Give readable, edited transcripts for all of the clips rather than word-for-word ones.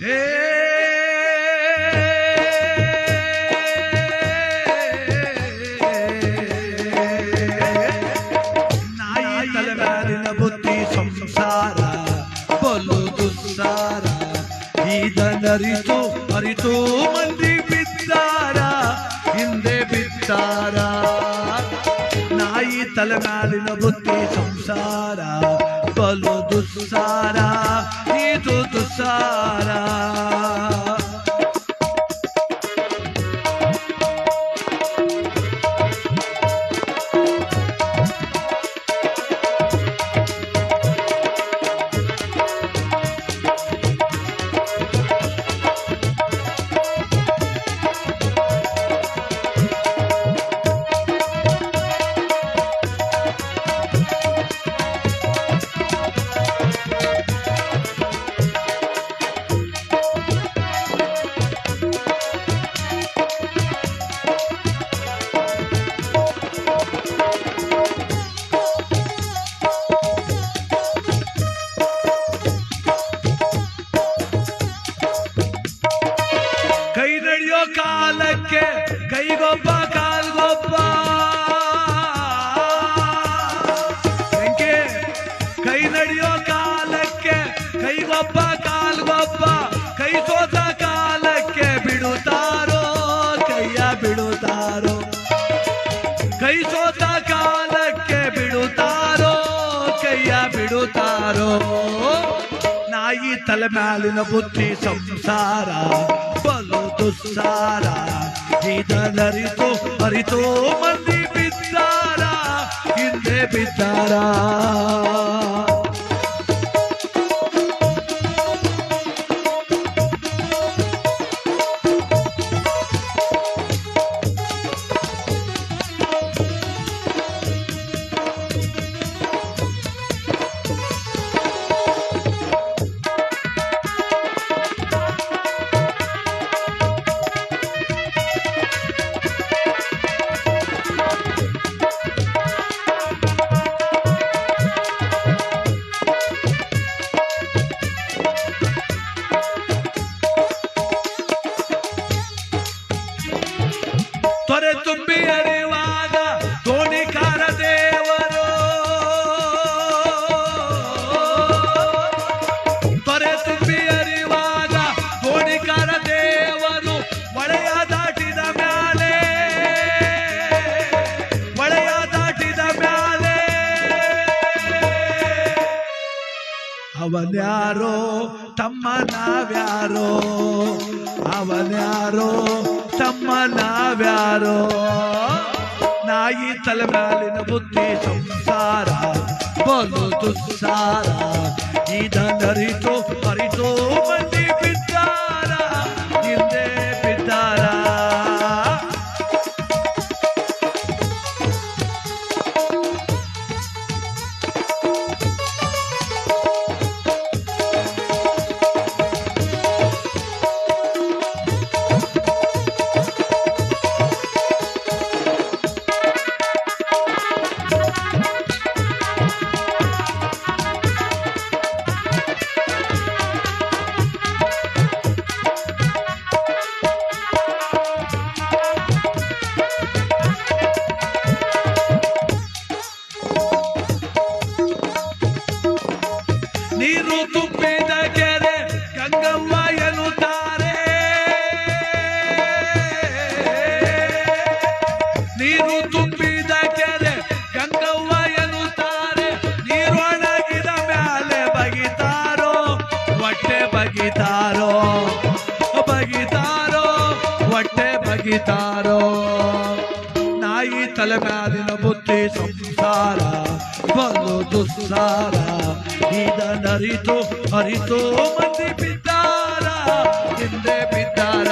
ಹೇ ನಾಯಿ ತಲೆ ಮೇಲಿನ ಬುದ್ಧಿ ಸಂಸಾರ ಬಲು ದುಸ್ಸಾರ ಇದನ್ನರಿತು ಅರಿತು ಮಂದಿ ಬಿದ್ದಾರ ಹಿಂದೆ ಬಿದ್ದಾರ ನಾಯಿ ತಲೆ ಮೇಲಿನ ಬುದ್ಧಿ ಸಂಸಾರ ಬಲು ದುಸ್ಸಾರ ಇದು ದುಸ್ಸಾರ ಕೈ ನಡೆಯೋ ಕಾಲಕ್ಕೆ ಕೈಗೊಬ್ಬ ಕಾಲ್ಗೊಬ್ಬ ಕೈ ನಡೆಯೋ ಕಾಲಕ್ಕೆ ಕೈಗೊಬ್ಬ ಕಾಲ್ಗೊಬ್ಬ ಕೈ ಸೋತ ಕಾಲಕ್ಕೆ ಬಿಡುತ್ತಾರೋ ಕೈಯ ಬಿಡುತ್ತಾರೋ ಕೈ ಸೋತ ಕಾಲಕ್ಕೆ ಬಿಡುತ್ತಾರೋ ಕೈಯ ಬಿಡುತ್ತಾರೋ ನಾಯಿ ತಲೆ ಮೇಲಿನ ಬುದ್ಧಿ ಸಂಸಾರ ಬಲು ದುಸ್ಸಾರ ಇದನ್ನರಿತು ಅರಿತು ಮಂದಿ ಬಿದ್ದಾರ ಹಿಂದೆ ಬಿದ್ದಾರ ತೊರೆ ತುಂಬಿ ಅರಿವಾಗ ದೋಣಿಕಾರ ದೇವರು ತೊರೆ ತುಂಬಿ ಅರಿವಾಗ ದೋಣಿಕಾರ ದೇವರು ಒಳೆಯ ದಾಟಿದ ಮ್ಯಾಲೆ ಒಳೆಯ ದಾಟಿದ ಮ್ಯಾಲೆ ಅವನ್ಯಾರೋ ತಮ್ಮ ನಾವ್ಯಾರೋ ಅವನ್ಯಾರೋ ತಮ್ಮ ನಾವ್ಯಾರೋ ನಾಯಿ ತಲೆ ಮೇಲಿನ ಬುದ್ಧಿ ಸಂಸಾರ ಬಲು ದುಸ್ಸಾರ ಇದನ್ನರಿತು ಅರಿತು ಮಂದಿ ಬಿದ್ದಾರ ಹಿಂದೆ ಬಿದ್ದಾರ ನೀರು ತುಂಬಿದ ಕೆರೆ ಗಂಗವ್ವ ಎನ್ನುತ್ತಾರೆ ನೀರು ತುಂಬಿದ ಕೆರೆ ಗಂಗವ್ವ ಎನ್ನುತ್ತಾರೆ ನೀರೊಣಗಿದ ಮ್ಯಾಲೆ ಬಗಿತಾರೋ ಹೊಟ್ಟೆ ಬಗಿತಾರೋ ಬಗಿತಾರೋ ಹೊಟ್ಟೆ ಬಗಿತಾರೋ ನಾಯಿ ತಲೆ ಮೇಲಿನ ಬುದ್ಧಿ ಸಂಸಾರ ಬಲು ದುಸ್ಸಾರ ಇದನ್ನರಿತು ಅರಿತು ಮಂದಿ ಬಿದ್ದಾರ ಹಿಂದೆ ಬಿದ್ದಾರ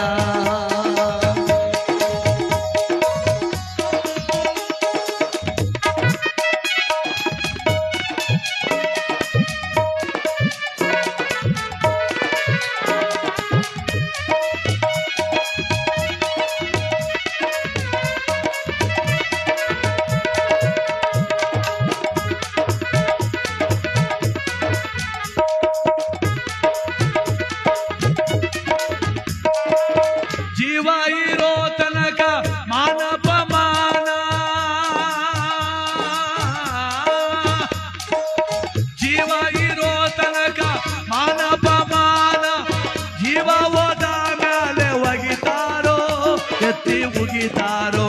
ಒಗಿತಾರೋ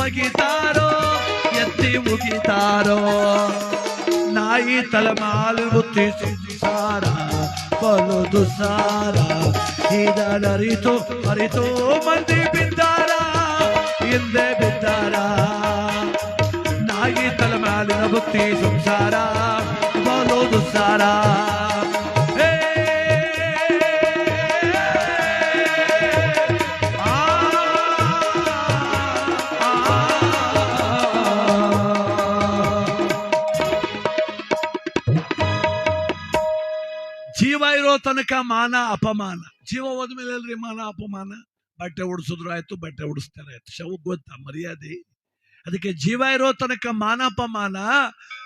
ಒಗಿತಾರೋ ಎತ್ತಿ ಮುಗಿತಾರೋ ನಾಯಿ ತಲೆಮಾಲು ಬುತ್ತಿ ಸಂಸಾರ ಬಲು ದುಸ್ಸಾರ ಇದರರಿತು ಅರಿತು ಮಂದಿ ಬಿದ್ದಾರ ಹಿಂದೆ ಬಿದ್ದಾರ ನಾಯಿ ತಲೆಮಾಲಿನ ಬುತ್ತಿ ಸಂಸಾರ ಬಲು ದುಸ್ಸಾರ ಜೀವ ಇರೋ ತನಕ ಮಾನ ಅಪಮಾನ. ಜೀವ ಹೋದ್ಮೇಲೆ ಅಲ್ರಿ ಮಾನ ಅಪಮಾನ. ಬಟ್ಟೆ ಉಡಿಸಿದ್ರು ಆಯ್ತು, ಬಟ್ಟೆ ಉಡಿಸ್ತಾರೆ ಆಯ್ತು, ಶವಕ್ಕೆ ಗೊತ್ತಾ ಮರ್ಯಾದೆ. ಅದಕ್ಕೆ ಜೀವ ಇರೋ ತನಕ ಮಾನ ಅಪಮಾನ.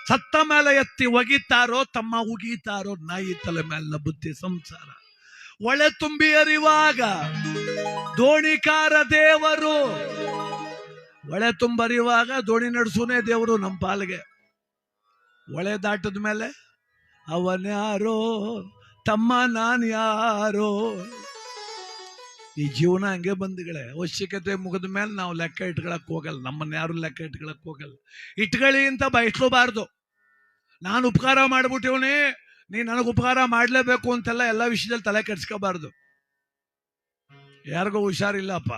ಸತ್ತ ಮೇಲೆ ಎತ್ತಿ ಒಗಿತಾರೋ ತಮ್ಮ ಉಗೀತಾರೋ ನಾಯಿ ತಲೆ ಮೇಲಿನ ಬುದ್ಧಿ ಸಂಸಾರ. ಒಳೆ ತುಂಬಿ ಅರಿವಾಗ ದೋಣಿಕಾರ ದೇವರು. ಒಳೆ ತುಂಬರಿಯುವಾಗ ದೋಣಿ ನಡೆಸೋನೇ ದೇವರು ನಮ್ಮ ಪಾಲಿಗೆ. ಒಳೆ ದಾಟದ ಮೇಲೆ ಅವನ್ಯಾರೋ ತಮ್ಮ ನಾನು ಯಾರೋ. ಈ ಜೀವನ ಹಂಗೆ ಬಂಧುಗಳೇ. ಅವಶ್ಯಕತೆ ಮುಗಿದ ಮೇಲೆ ನಾವು ಲೆಕ್ಕ ಇಟ್ಕೊಳಕ್ ಹೋಗಲ್ಲ, ನಮ್ಮನ್ನ ಯಾರು ಲೆಕ್ಕ ಇಟ್ಕೊಳಕ್ ಹೋಗಲ್ಲ. ಇಟ್ಕೊಳ್ಳಿ ಅಂತ ಬಯಸ್ಕೋಬಾರ್ದು. ನಾನು ಉಪಕಾರ ಮಾಡ್ಬಿಟ್ಟಿವನಿ, ನೀ ನನಗೆ ಉಪಕಾರ ಮಾಡ್ಲೇಬೇಕು ಅಂತೆಲ್ಲ ಎಲ್ಲ ವಿಷಯದಲ್ಲಿ ತಲೆ ಕೆಡ್ಸ್ಕೋಬಾರ್ದು. ಯಾರಿಗೋ ಹುಷಾರಿಲ್ಲಪ್ಪ,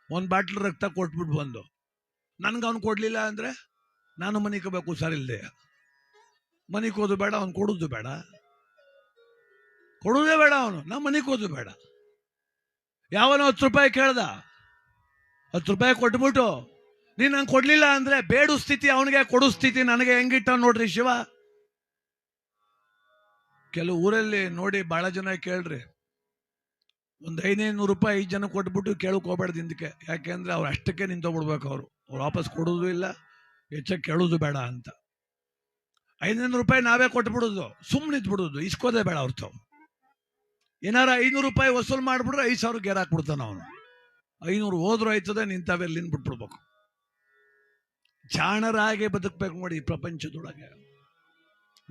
ಒಂದು ಬಾಟ್ಲ್ ರಕ್ತ ಕೊಟ್ಬಿಟ್ಟು ಬಂದು ನನ್ಗೆ ಅವ್ನು ಕೊಡ್ಲಿಲ್ಲ ಅಂದ್ರೆ ನಾನು ಮನೆಗೆ ಹೋಗ್ಬೇಕು. ಹುಷಾರಿಲ್ಲದೆ ಮನೆಗೆ ಹೋದು ಬೇಡ, ಅವ್ನು ಕೊಡೋದು ಬೇಡ, ಕೊಡೋದೇ ಬೇಡ, ಅವನು ನಮ್ಮ ಮನೆಗೆ ಹೋದು ಬೇಡ. ಯಾವನೋ 10 ರೂಪಾಯಿ ಕೇಳ್ದ, 10 ರೂಪಾಯಿ ಕೊಟ್ಬಿಟ್ಟು ನೀನು ನಂಗೆ ಕೊಡ್ಲಿಲ್ಲ ಅಂದ್ರೆ ಬೇಡು ಸ್ಥಿತಿ ಅವನಿಗೆ, ಕೊಡು ಸ್ಥಿತಿ ನನಗೆ ಹೆಂಗಿಟ್ಟ ನೋಡ್ರಿ ಶಿವ. ಕೆಲವು ಊರಲ್ಲಿ ನೋಡಿ ಬಹಳ ಜನ ಕೇಳ್ರಿ, ಒಂದು 500 ರೂಪಾಯಿ 5 ಜನ ಕೊಟ್ಬಿಟ್ಟು ಕೇಳಕ್ ಹೋಗ್ಬೇಡ್ದು ಹಿಂದಕ್ಕೆ. ಯಾಕೆಂದ್ರೆ ಅವ್ರು ಅಷ್ಟಕ್ಕೆ ನಿಂತೋಗ್ಬಿಡ್ಬೇಕು. ಅವ್ರು ವಾಪಸ್ ಕೊಡೋದು ಇಲ್ಲ, ಹೆಚ್ಚಾಗಿ ಕೇಳೋದು ಬೇಡ ಅಂತ. 500 ರೂಪಾಯಿ ನಾವೇ ಕೊಟ್ಬಿಡೋದು, ಸುಮ್ಮನೆ ಇದ್ಬಿಡೋದು, ಇಸ್ಕೋದೇ ಬೇಡ ಅವ್ರ ತಾವು. ಏನಾರ 500 ರೂಪಾಯಿ ವಸೂಲ್ ಮಾಡ್ಬಿಟ್ರೆ 5,000 ಗೇರ್ ಹಾಕ್ಬಿಡ್ತಾನ ಅವನು. 500 ಹೋದ್ರು ಆಯ್ತದೆ, ನಿಂತಾವೆಲ್ಲಿ ನಿಂತ್ಬಿಟ್ಬಿಡ್ಬೇಕು. ಜಾಣರಾಗೆ ಬದುಕಬೇಕು ನೋಡಿ ಈ ಪ್ರಪಂಚದೊಳಗೆ.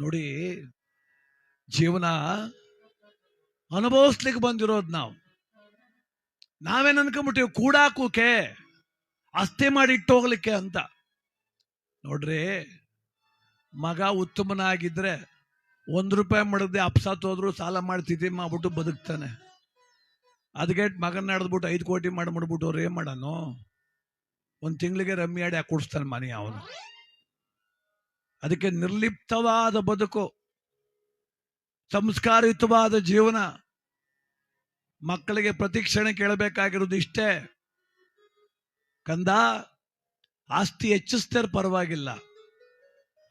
ನೋಡಿ ಜೀವನ ಅನುಭವಿಸ್ಲಿಕ್ಕೆ ಬಂದಿರೋದು ನಾವು. ನಾವೇನ್ ಅನ್ಕೊಂಡ್ಬಿಟ್ಟಿವಿ ಕೂಡಾಕೋಕೆ, ಆಸ್ತಿ ಮಾಡಿ ಇಟ್ಟು ಹೋಗ್ಲಿಕ್ಕೆ ಅಂತ. ನೋಡ್ರಿ, ಮಗ ಉತ್ತಮನಾಗಿದ್ರೆ 1 ರೂಪಾಯಿ ಮಾಡದೆ ಅಪ್ಸಾತ್ ಹೋದ್ರು ಸಾಲ ಮಾಡಿ ತಿಥಿ ಮಾಡ್ಬಿಟ್ಟು ಬದುಕ್ತಾನೆ. ಅದಕ್ಕೆ ಮಗನ ನಡೆದ್ಬಿಟ್ಟು 5 ಕೋಟಿ ಮಾಡ್ಬಿಟ್ಟು ಅವ್ರು ಏನ್ ಮಾಡೋನು? 1 ತಿಂಗಳಿಗೆ ರಮ್ಮಿ ಆಡಿ ಹಾಕಿ ಕೊಡಿಸ್ತಾನೆ ಮನೆ ಅವನು. ಅದಕ್ಕೆ ನಿರ್ಲಿಪ್ತವಾದ ಬದುಕು, ಸಂಸ್ಕಾರಯುತವಾದ ಜೀವನ. ಮಕ್ಕಳಿಗೆ ಪ್ರತಿಕ್ಷಣೆ ಕೇಳಬೇಕಾಗಿರೋದು ಇಷ್ಟೇ, ಕಂದ ಆಸ್ತಿ ಹೆಚ್ಚಿಸ್ತಾರೆ ಪರವಾಗಿಲ್ಲ,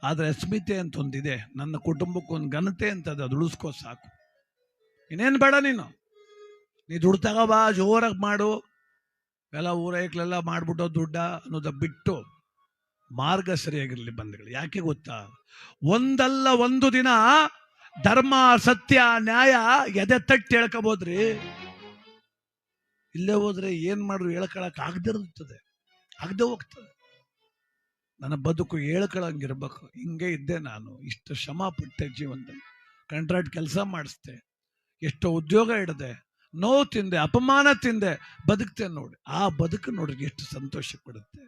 ಆದ್ರೆ ಅಸ್ಮಿತೆ ಅಂತ ಒಂದಿದೆ, ನನ್ನ ಕುಟುಂಬಕ್ಕೊಂದು ಘನತೆ ಅಂತದ, ಅದು ಉಳಿಸ್ಕೋ ಸಾಕು. ಇನ್ನೇನು ಬೇಡ, ನೀ ದುಡ್ಡು ತಗೋಬಾ, ಜೋರಾಗಿ ಮಾಡು, ಎಲ್ಲ ಊರೈಕ್ಲೆಲ್ಲ ಮಾಡ್ಬಿಟ್ಟು ದುಡ್ಡ ಅನ್ನೋದ ಬಿಟ್ಟು ಮಾರ್ಗ ಸರಿಯಾಗಿರ್ಲಿ ಬಂಧುಗಳು. ಯಾಕೆ ಗೊತ್ತಾ? ಒಂದಲ್ಲ ಒಂದು ದಿನ ಧರ್ಮ ಸತ್ಯ ನ್ಯಾಯ ಎದೆ ತಟ್ಟಿ ಹೇಳ್ಕೋಬೋದ್ರಿ. ಇಲ್ಲೇ ಹೋದ್ರೆ ಏನ್ ಮಾಡ್ರು ಹೇಳ್ಕೊಳಕ್ ಆಗದಿರ್ತದೆ, ಆಗದೆ ಹೋಗ್ತದೆ. ನನ್ನ ಬದುಕು ಹೇಳ್ಕೊಳಂಗಿರ್ಬೇಕು. ಹಿಂಗೆ ಇದ್ದೆ ನಾನು, ಇಷ್ಟು ಶ್ರಮ ಪಟ್ಟೆ ಜೀವನದಲ್ಲಿ, ಕಾಂಟ್ರಾಕ್ಟ್ ಕೆಲಸ ಮಾಡಿಸ್ದೆ, ಎಷ್ಟೋ ಉದ್ಯೋಗ ಹಿಡ್ದೆ, ನೋವು ತಿಂದೆ, ಅಪಮಾನ ತಿಂದೆ, ಬದುಕ್ತೇನೆ ನೋಡಿ. ಆ ಬದುಕು ನೋಡ್ರಿ ಎಷ್ಟು ಸಂತೋಷ ಕೊಡುತ್ತೆ.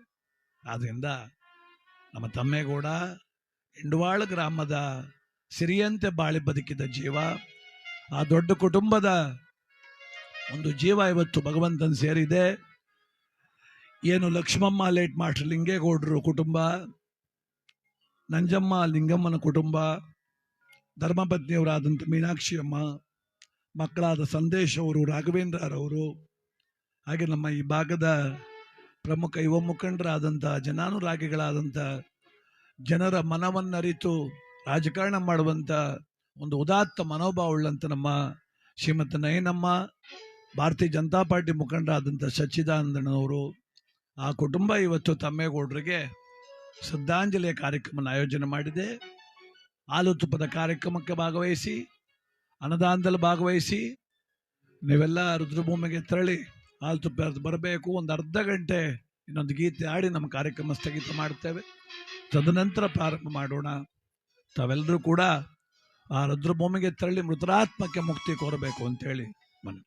ಆದ್ರಿಂದ ನಮ್ಮ ತಮ್ಮೇಗೌಡ ಇಂಡವಾಳ ಗ್ರಾಮದ ಸಿರಿಯಂತೆ ಬಾಳಿ ಬದುಕಿದ ಜೀವ, ಆ ದೊಡ್ಡ ಕುಟುಂಬದ ಒಂದು ಜೀವ ಇವತ್ತು ಭಗವಂತನ ಸೇರಿದೆ. ಏನು ಲಕ್ಷ್ಮಮ್ಮ ಲೇಟ್ ಮಾಸ್ಟರ್ ಲಿಂಗೇಗೌಡರು ಕುಟುಂಬ, ನಂಜಮ್ಮ ಲಿಂಗಮ್ಮನ ಕುಟುಂಬ, ಧರ್ಮಪತ್ನಿಯವರಾದಂಥ ಮೀನಾಕ್ಷಿ ಅಮ್ಮ, ಮಕ್ಕಳಾದ ಸಂದೇಶ್ ಅವರು, ರಾಘವೇಂದ್ರರವರು, ಹಾಗೆ ನಮ್ಮ ಈ ಭಾಗದ ಪ್ರಮುಖ ಯುವ ಮುಖಂಡರಾದಂಥ ಜನಾನುರಾಗಿಗಳಾದಂಥ ಜನರ ಮನವನ್ನರಿತು ರಾಜಕಾರಣ ಮಾಡುವಂಥ ಒಂದು ಉದಾತ್ತ ಮನೋಭಾವವುಳ್ಳಂಥ ನಮ್ಮ ಶ್ರೀಮತಿ ನಯನಮ್ಮ, ಭಾರತೀಯ ಜನತಾ ಪಾರ್ಟಿ ಮುಖಂಡರಾದಂಥ ಸಚ್ಚಿದಾನಂದನವರು, ಆ ಕುಟುಂಬ ಇವತ್ತು ತಮ್ಮೇಗೌಡರಿಗೆ ಶ್ರದ್ಧಾಂಜಲಿಯ ಕಾರ್ಯಕ್ರಮನ ಆಯೋಜನೆ ಮಾಡಿದೆ. ಹಾಲು ತುಪ್ಪದ ಕಾರ್ಯಕ್ರಮಕ್ಕೆ ಭಾಗವಹಿಸಿ, ಅನ್ನದಾನದಲ್ಲಿ ಭಾಗವಹಿಸಿ, ನೀವೆಲ್ಲ ರುದ್ರಭೂಮಿಗೆ ತೆರಳಿ ಹಾಲು ತುಪ್ಪ ಬರಬೇಕು. ಒಂದು ಅರ್ಧ ಗಂಟೆ ಇನ್ನೊಂದು ಗೀತೆ ಆಡಿ ನಮ್ಮ ಕಾರ್ಯಕ್ರಮ ಸ್ಥಗಿತ ಮಾಡ್ತೇವೆ. ತದನಂತರ ಪ್ರಾರಂಭ ಮಾಡೋಣ. ತಾವೆಲ್ಲರೂ ಕೂಡ ಆ ರುದ್ರಭೂಮಿಗೆ ತೆರಳಿ ಮೃತರಾತ್ಮಕ್ಕೆ ಮುಕ್ತಿ ಕೋರಬೇಕು ಅಂತೇಳಿ ಮನವಿ.